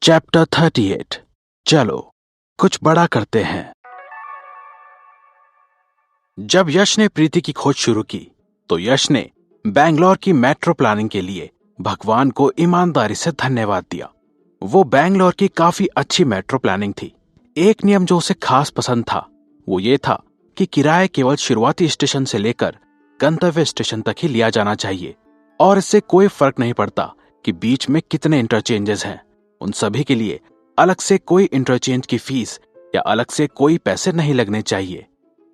Chapter 38। चलो कुछ बड़ा करते हैं। जब यश ने प्रीति की खोज शुरू की तो यश ने बैंगलोर की मेट्रो प्लानिंग के लिए भगवान को ईमानदारी से धन्यवाद दिया। वो बैंगलोर की काफी अच्छी मेट्रो प्लानिंग थी। एक नियम जो उसे खास पसंद था वो ये था कि किराया केवल शुरुआती स्टेशन से लेकर गंतव्य स्टेशन तक ही लिया जाना चाहिए और इससे कोई फर्क नहीं पड़ता कि बीच में कितने इंटरचेंजेस हैं। उन सभी के लिए अलग से कोई इंटरचेंज की फीस या अलग से कोई पैसे नहीं लगने चाहिए।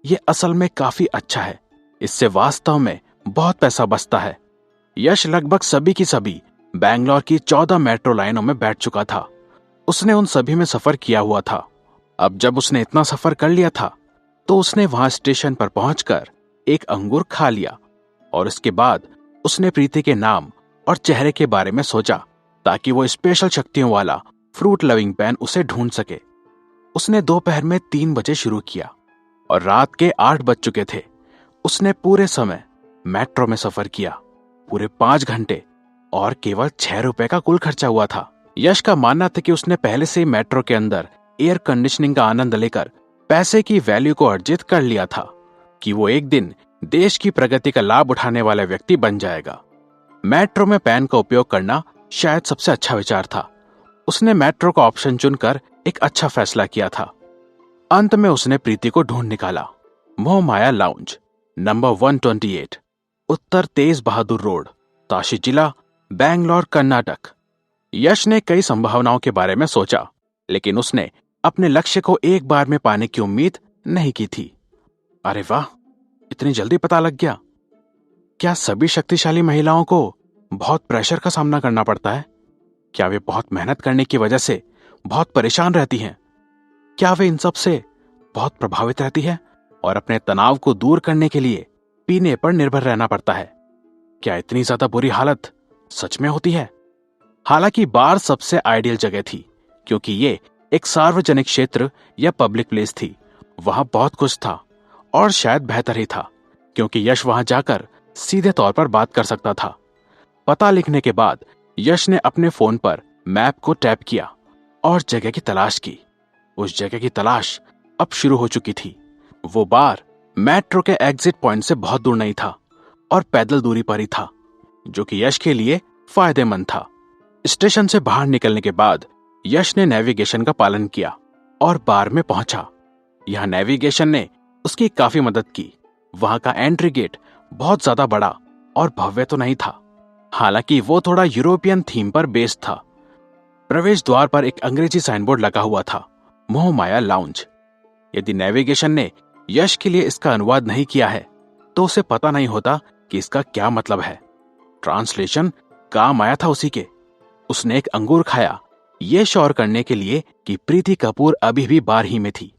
ये असल में काफी अच्छा है। इससे वास्तव में बहुत पैसा बचता है। यश लगभग सभी की सभी बैंगलोर की 14 मेट्रो लाइनों में बैठ चुका था। उसने उन सभी में सफर किया हुआ था। अब जब उसने इतना सफर कर लिया था तो उसने वहां स्टेशन पर पहुंचकर एक अंगूर खा लिया और इसके बाद उसने प्रीति के नाम और चेहरे के बारे में सोचा ताकि वो स्पेशल शक्तियों वाला फ्रूट लविंग पेन उसे ढूंढ सके। उसने दोपहर में 3 बजे शुरू किया और रात के 8 बज चुके थे। उसने पूरे समय मेट्रो में सफर किया, पूरे 5 घंटे, और केवल 6 रुपए का कुल खर्चा हुआ था। यश का मानना था कि उसने पहले से ही मेट्रो के अंदर एयर कंडीशनिंग का आनंद लेकर पैसे की वैल्यू को अर्जित कर लिया था कि वो एक दिन देश की प्रगति का लाभ उठाने वाला व्यक्ति बन जाएगा। मेट्रो में पेन का उपयोग करना शायद सबसे अच्छा विचार था। उसने मेट्रो का ऑप्शन चुनकर एक अच्छा फैसला किया था। अंत में उसने प्रीति को ढूंढ निकाला। मोह माया लाउंज, नंबर 128, उत्तर तेज बहादुर रोड, ताशी जिला, बैंगलोर, कर्नाटक। यश ने कई संभावनाओं के बारे में सोचा, लेकिन उसने अपने लक्ष्य को एक बार में पाने की उम्मीद नहीं की थी। अरे वाह, इतनी जल्दी पता लग गया। क्या सभी शक्तिशाली महिलाओं को बहुत प्रेशर का सामना करना पड़ता है? क्या वे बहुत मेहनत करने की वजह से बहुत परेशान रहती हैं? क्या वे इन सब से बहुत प्रभावित रहती है और अपने तनाव को दूर करने के लिए पीने पर निर्भर रहना पड़ता है? क्या इतनी ज्यादा बुरी हालत सच में होती है? हालांकि बार सबसे आइडियल जगह थी क्योंकि ये एक सार्वजनिक क्षेत्र या पब्लिक प्लेस थी। वहां बहुत कुछ था और शायद बेहतर ही था क्योंकि यश वहां जाकर सीधे तौर पर बात कर सकता था। पता लिखने के बाद यश ने अपने फोन पर मैप को टैप किया और जगह की तलाश की। उस जगह की तलाश अब शुरू हो चुकी थी। वो बार मेट्रो के एग्जिट पॉइंट से बहुत दूर नहीं था और पैदल दूरी पर ही था, जो कि यश के लिए फायदेमंद था। स्टेशन से बाहर निकलने के बाद यश ने नेविगेशन का पालन किया और बार में पहुंचा। यहां नेविगेशन ने उसकी काफी मदद की। वहां का एंट्री गेट बहुत ज्यादा बड़ा और भव्य तो नहीं था, हालांकि वो थोड़ा यूरोपियन थीम पर बेस्ड था। प्रवेश द्वार पर एक अंग्रेजी साइनबोर्ड लगा हुआ था, मोह माया लाउंज। यदि नेविगेशन ने यश के लिए इसका अनुवाद नहीं किया है तो उसे पता नहीं होता कि इसका क्या मतलब है। ट्रांसलेशन काम आया था उसी के। उसने एक अंगूर खाया, ये श्योर करने के लिए कि प्रीति कपूर अभी भी बार ही में थी।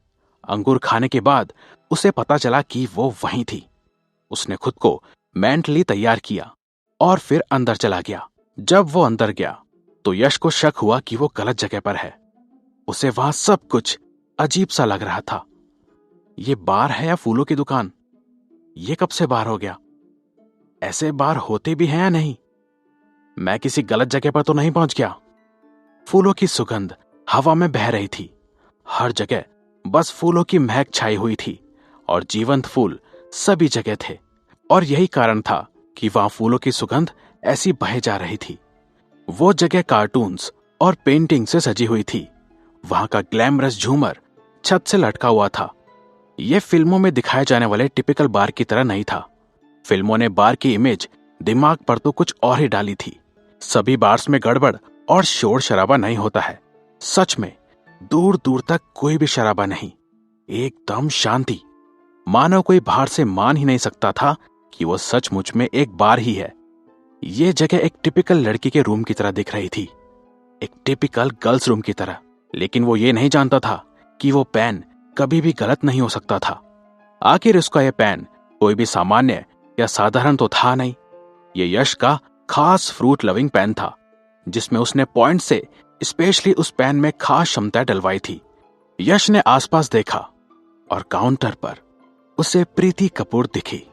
अंगूर खाने के बाद उसे पता चला कि वो वहीं थी। उसने खुद को मेंटली तैयार किया और फिर अंदर चला गया। जब वो अंदर गया तो यश को शक हुआ कि वो गलत जगह पर है। उसे वहां सब कुछ अजीब सा लग रहा था। ये बार है या फूलों की दुकान? ये कब से बार हो गया? ऐसे बार होते भी हैं या नहीं? मैं किसी गलत जगह पर तो नहीं पहुंच गया? फूलों की सुगंध हवा में बह रही थी। हर जगह बस फूलों की महक छाई हुई थी और जीवंत फूल सभी जगह थे। और यही कारण था कि वहां फूलों की सुगंध ऐसी बहे जा रही थी। वो जगह कार्टून्स और पेंटिंग से सजी हुई थी। वहां का ग्लैमरस झूमर छत से लटका हुआ था। यह फिल्मों में दिखाए जाने वाले टिपिकल बार की तरह नहीं था। फिल्मों ने बार की इमेज दिमाग पर तो कुछ और ही डाली थी। सभी बार्स में गड़बड़ और शोर शराबा नहीं होता है। सच में दूर दूर तक कोई भी शराबा नहीं, एकदम शांति। मानो कोई बाहर से मान ही नहीं सकता था कि वो सचमुच में एक बार ही है। ये जगह एक टिपिकल लड़की के रूम की तरह दिख रही थी, एक टिपिकल गर्ल्स रूम की तरह। लेकिन वो ये नहीं जानता था कि वो पेन कभी भी गलत नहीं हो सकता था। आखिर उसका यह पेन कोई भी सामान्य या साधारण तो था नहीं। ये यश का खास फ्रूट लविंग पेन था, जिसमें उसने पॉइंट से स्पेशली उस पेन में खास क्षमता डलवाई थी। यश ने आसपास देखा और काउंटर पर उसे प्रीति कपूर दिखी।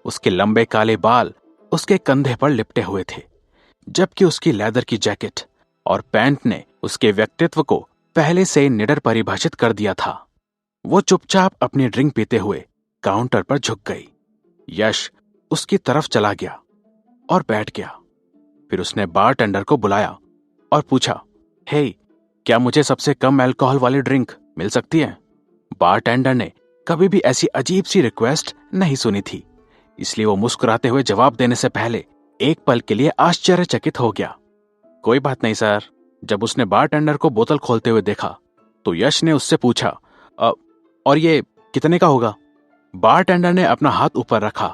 उसके लंबे काले बाल उसके कंधे पर लिपटे हुए थे, जबकि उसकी लेदर की जैकेट और पैंट ने उसके व्यक्तित्व को पहले से ही निडर परिभाषित कर दिया था। वो चुपचाप अपनी ड्रिंक पीते हुए काउंटर पर झुक गई। यश उसकी तरफ चला गया और बैठ गया। फिर उसने बारटेंडर को बुलाया और पूछा, हे, क्या मुझे सबसे कम अल्कोहल वाली ड्रिंक मिल सकती है? बारटेंडर ने कभी भी ऐसी अजीब सी रिक्वेस्ट नहीं सुनी थी, इसलिए वो मुस्कुराते हुए जवाब देने से पहले एक पल के लिए आश्चर्यचकित हो गया। कोई बात नहीं सर। जब उसने बारटेंडर को बोतल खोलते हुए देखा तो यश ने उससे पूछा, और ये कितने का होगा? बारटेंडर ने अपना हाथ ऊपर रखा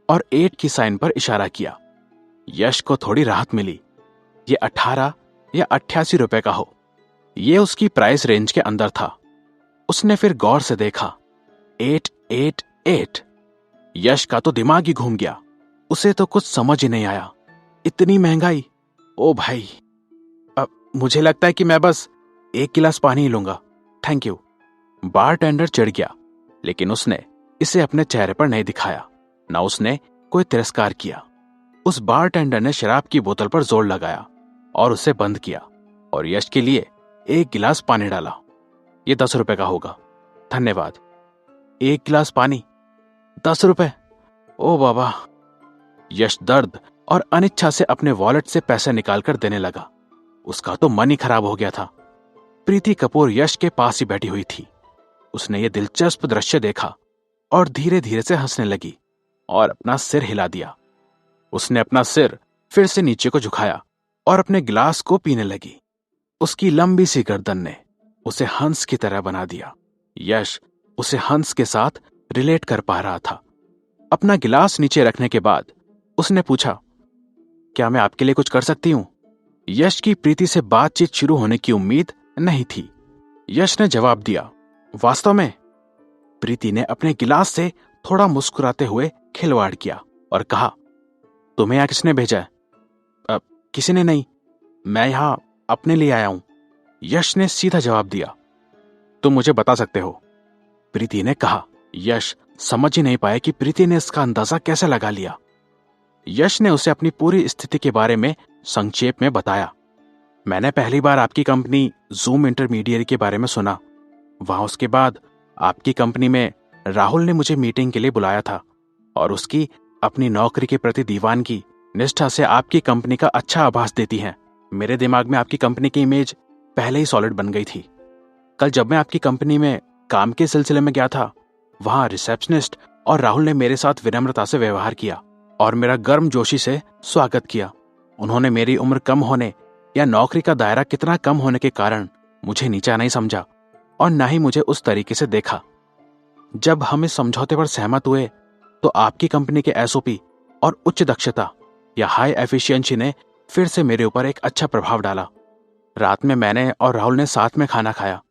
और 8 की साइन पर इशारा किया। यश को थोड़ी राहत मिली। ये 18 या 88 रुपए का हो। ये उसकी प्राइस रेंज के अंदर था। उसने फिर गौर से देखा, 888। यश का तो दिमाग ही घूम गया। उसे तो कुछ समझ ही नहीं आया। इतनी महंगाई! ओ भाई, मुझे लगता है कि मैं बस 1 गिलास पानी ही लूंगा, थैंक यू। बारटेंडर चिढ़ गया, लेकिन उसने इसे अपने चेहरे पर नहीं दिखाया, ना उसने कोई तिरस्कार किया। उस बारटेंडर ने शराब की बोतल पर जोर लगाया और उसे बंद किया और यश के लिए 1 गिलास पानी डाला। ये 10 रुपए का होगा, धन्यवाद। 1 गिलास पानी, 10 रुपए? ओ बाबा! यश दर्द और अनिच्छा से अपने वॉलेट से पैसे निकालकर देने लगा। उसका तो मन ही खराब हो गया था। प्रीति कपूर यश के पास ही बैठी हुई थी। उसने ये दिलचस्प दृश्य देखा और धीरे धीरे से हंसने लगी और अपना सिर हिला दिया। उसने अपना सिर फिर से नीचे को झुकाया और अपने गिलास को पीने लगी। उसकी लंबी सी गर्दन ने उसे हंस की तरह बना दिया। यश उसे हंस के साथ रिलेट कर पा रहा था। अपना गिलास नीचे रखने के बाद उसने पूछा, क्या मैं आपके लिए कुछ कर सकती हूं? यश की प्रीति से बातचीत शुरू होने की उम्मीद नहीं थी। यश ने जवाब दिया, वास्तव में? प्रीति ने अपने गिलास से थोड़ा मुस्कुराते हुए खिलवाड़ किया और कहा, तुम्हें यहां किसने भेजा है? किसी ने नहीं, मैं यहां अपने लिए आया हूं। यश ने सीधा जवाब दिया। तुम मुझे बता सकते हो, प्रीति ने कहा। यश समझ ही नहीं पाया कि प्रीति ने इसका अंदाजा कैसे लगा लिया। यश ने उसे अपनी पूरी स्थिति के बारे में संक्षेप में बताया। मैंने पहली बार आपकी कंपनी जूम इंटरमीडिएट के बारे में सुना। वहां उसके बाद आपकी कंपनी में राहुल ने मुझे मीटिंग के लिए बुलाया था और उसकी अपनी नौकरी के प्रति दीवानगी निष्ठा से आपकी कंपनी का अच्छा आभास देती है। मेरे दिमाग में आपकी कंपनी की इमेज पहले ही सॉलिड बन गई थी। कल जब मैं आपकी कंपनी में काम के सिलसिले में गया था, वहां रिसेप्शनिस्ट और राहुल ने मेरे साथ विनम्रता से व्यवहार किया और मेरा गर्मजोशी से स्वागत किया। उन्होंने मेरी उम्र कम होने या नौकरी का दायरा कितना कम होने के कारण मुझे नीचा नहीं समझा और ना ही मुझे उस तरीके से देखा। जब हम इस समझौते पर सहमत हुए तो आपकी कंपनी के एसओपी और उच्च दक्षता या हाई एफिशिएंसी ने फिर से मेरे ऊपर एक अच्छा प्रभाव डाला। रात में मैंने और राहुल ने साथ में खाना खाया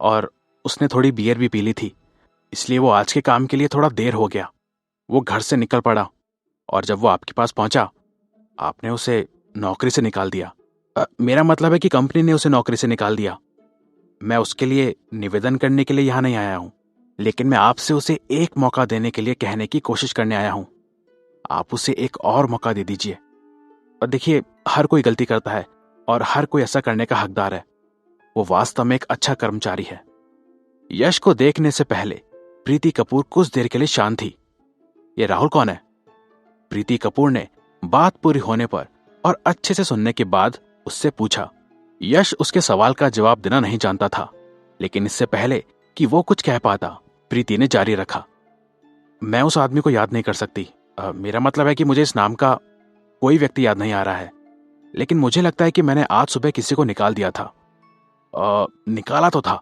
और उसने थोड़ी बियर भी पी ली थी, इसलिए वो आज के काम के लिए थोड़ा देर हो गया। वो घर से निकल पड़ा और जब वो आपके पास पहुंचा, आपने उसे नौकरी से निकाल दिया। मेरा मतलब है कि कंपनी ने उसे नौकरी से निकाल दिया। मैं उसके लिए निवेदन करने के लिए यहां नहीं आया हूं, लेकिन मैं आपसे उसे एक मौका देने के लिए कहने की कोशिश करने आया हूं। आप उसे एक और मौका दे दीजिए। और देखिए, हर कोई गलती करता है और हर कोई ऐसा करने का हकदार है। वो वास्तव में एक अच्छा कर्मचारी है। यश को देखने से पहले प्रीति कपूर कुछ देर के लिए शांत थी। ये राहुल कौन है? प्रीति कपूर ने बात पूरी होने पर और अच्छे से सुनने के बाद उससे पूछा। यश उसके सवाल का जवाब देना नहीं जानता था, लेकिन इससे पहले कि वो कुछ कह पाता, प्रीति ने जारी रखा, मैं उस आदमी को याद नहीं कर सकती। मेरा मतलब है कि मुझे इस नाम का कोई व्यक्ति याद नहीं आ रहा है, लेकिन मुझे लगता है कि मैंने आज सुबह किसी को निकाल दिया था। निकाला तो था।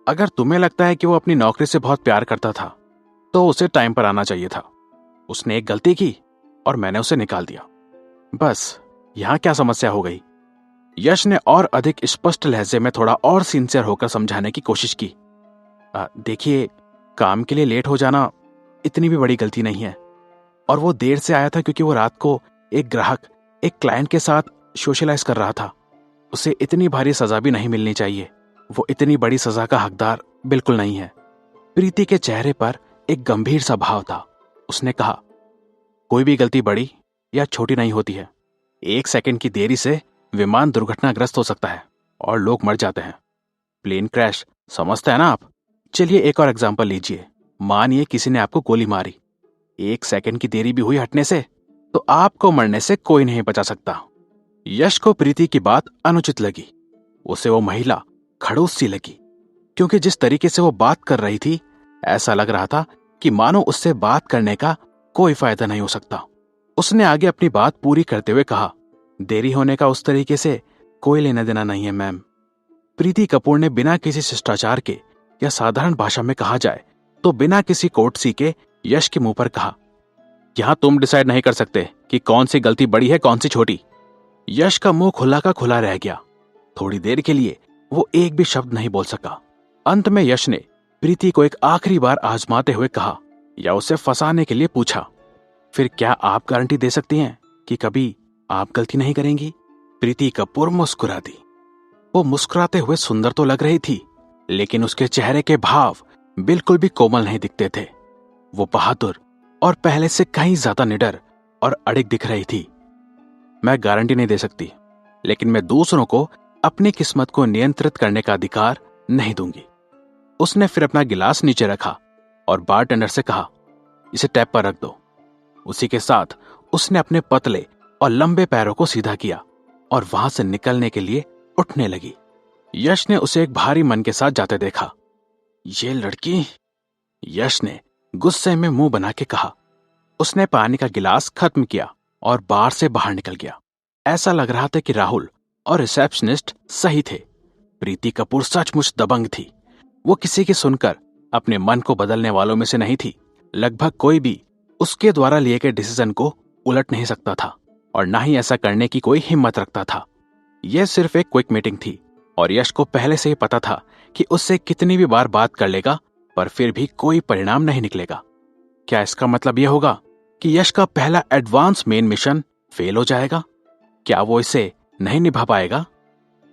अगर तुम्हें लगता है कि वो अपनी नौकरी से बहुत प्यार करता था तो उसे टाइम पर आना चाहिए था। उसने एक गलती की और मैंने उसे निकाल दिया। बस यहां क्या समस्या हो गई? यश ने और अधिक स्पष्ट लहजे में थोड़ा और सिंसियर होकर समझाने की कोशिश की। देखिए, काम के लिए लेट हो जाना इतनी भी बड़ी गलती नहीं है, और वो देर से आया था क्योंकि वो रात को एक ग्राहक एक क्लाइंट के साथ सोशलाइज कर रहा था। उसे इतनी भारी सजा भी नहीं मिलनी चाहिए। वो इतनी बड़ी सजा का हकदार बिल्कुल नहीं है। प्रीति के चेहरे पर एक गंभीर सा भाव था। उसने कहा, कोई भी गलती बड़ी या छोटी नहीं होती है। 1 सेकंड की देरी से विमान दुर्घटनाग्रस्त हो सकता है और लोग मर जाते हैं। प्लेन क्रैश, समझते हैं ना आप? चलिए एक और एग्जांपल लीजिए। मानिए किसी ने आपको गोली मारी, 1 सेकंड की देरी भी हुई हटने से, तो आपको मरने से कोई नहीं बचा सकता। यश को प्रीति की बात अनुचित लगी। उसे वो महिला खड़ूस सी लगी, क्योंकि जिस तरीके से वो बात कर रही थी, ऐसा लग रहा था कि मानो उससे बात करने का कोई फायदा नहीं हो सकता। उसने आगे अपनी बात पूरी करते हुए कहा, देरी होने का उस तरीके से कोई लेना देना नहीं है मैम। प्रीति कपूर ने बिना किसी शिष्टाचार के या साधारण भाषा में कहा जाए तो बिना किसी कोर्टसी के यश के मुंह पर कहा, यहां तुम डिसाइड नहीं कर सकते कि कौन सी गलती बड़ी है कौन सी छोटी। यश का मुंह खुला का खुला रह गया। थोड़ी देर के लिए वो एक भी शब्द नहीं बोल सका। अंत में यश ने प्रीति को एक आखिरी बार आजमाते हुए कहा या उसे फंसाने के लिए पूछा, फिर क्या आप गारंटी दे सकती हैं कि कभी आप गलती नहीं करेंगी? प्रीति कपूर मुस्कुरा दी। वो मुस्कुराते हुए सुंदर तो लग रही थी, लेकिन उसके चेहरे के भाव बिल्कुल भी कोमल नहीं दिखते थे। वो बहादुर और पहले से कहीं ज्यादा निडर और अड़िग दिख रही थी। मैं गारंटी नहीं दे सकती, लेकिन मैं दूसरों को अपनी किस्मत को नियंत्रित करने का अधिकार नहीं दूंगी। उसने फिर अपना गिलास नीचे रखा और बारटेंडर से कहा, इसे टैप पर रख दो। उसी के साथ उसने अपने पतले और लंबे पैरों को सीधा किया और वहां से निकलने के लिए उठने लगी। यश ने उसे एक भारी मन के साथ जाते देखा। ये लड़की, यश ने गुस्से में मुंह बना के कहा। उसने पानी का गिलास खत्म किया और बार से बाहर निकल गया। ऐसा लग रहा था कि राहुल और रिसेप्शनिस्ट सही थे। प्रीति कपूर सचमुच दबंग थी। वो किसी की सुनकर अपने मन को बदलने वालों में से नहीं थी। लगभग कोई भी उसके द्वारा लिए गए डिसीजन को उलट नहीं सकता था और ना ही ऐसा करने की कोई हिम्मत रखता था। यह सिर्फ एक क्विक मीटिंग थी और यश को पहले से ही पता था कि उससे कितनी भी बार बात कर लेगा पर फिर भी कोई परिणाम नहीं निकलेगा। क्या इसका मतलब यह होगा कि यश का पहला एडवांस मेन मिशन फेल हो जाएगा? क्या वो इसे नहीं निभा पाएगा?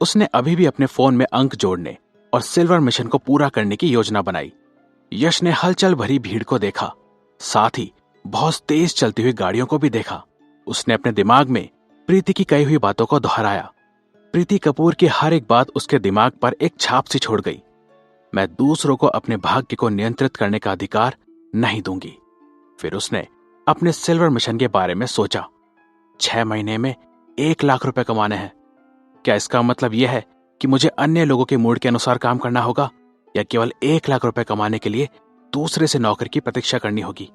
उसने अभी भी अपने फोन में अंक जोड़ने और सिल्वर मिशन को पूरा करने की योजना बनाई। यश ने हलचल भरी भीड़ को देखा, साथ ही बहुत तेज चलती हुई गाड़ियों को भी देखा। उसने अपने दिमाग में प्रीति की कही हुई बातों को दोहराया। प्रीति कपूर की हर एक बात उसके दिमाग पर एक छाप सी छोड़ गई। मैं दूसरों को अपने भाग्य को नियंत्रित करने का अधिकार नहीं दूंगी। फिर उसने अपने सिल्वर मिशन के बारे में सोचा। 6 महीने में 1 लाख रुपए कमाने हैं। क्या इसका मतलब यह है कि मुझे अन्य लोगों के मूड के अनुसार काम करना होगा या केवल 1 लाख रुपए कमाने के लिए दूसरे से नौकरी की प्रतीक्षा करनी होगी?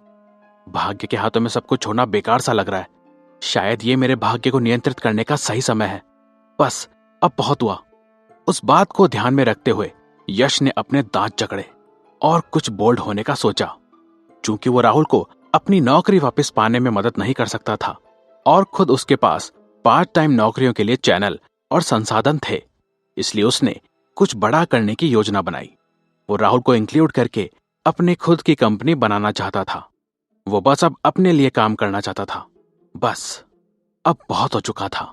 भाग्य के हाथों में सब कुछ छोड़ना बेकार सा लग रहा है। शायद ये मेरे भाग्य को नियंत्रित करने का सही समय है। बस अब बहुत हुआ। उस बात को ध्यान में रखते हुए यश ने अपने दांत जकड़े और कुछ बोल्ड होने का सोचा। चूंकि वो राहुल को अपनी नौकरी वापस पाने में मदद नहीं कर सकता था और खुद उसके पास पार्ट टाइम नौकरियों के लिए चैनल और संसाधन थे, इसलिए उसने कुछ बड़ा करने की योजना बनाई। वो राहुल को इंक्लूड करके अपने खुद की कंपनी बनाना चाहता था। वो बस अब अपने लिए काम करना चाहता था। बस अब बहुत हो चुका था।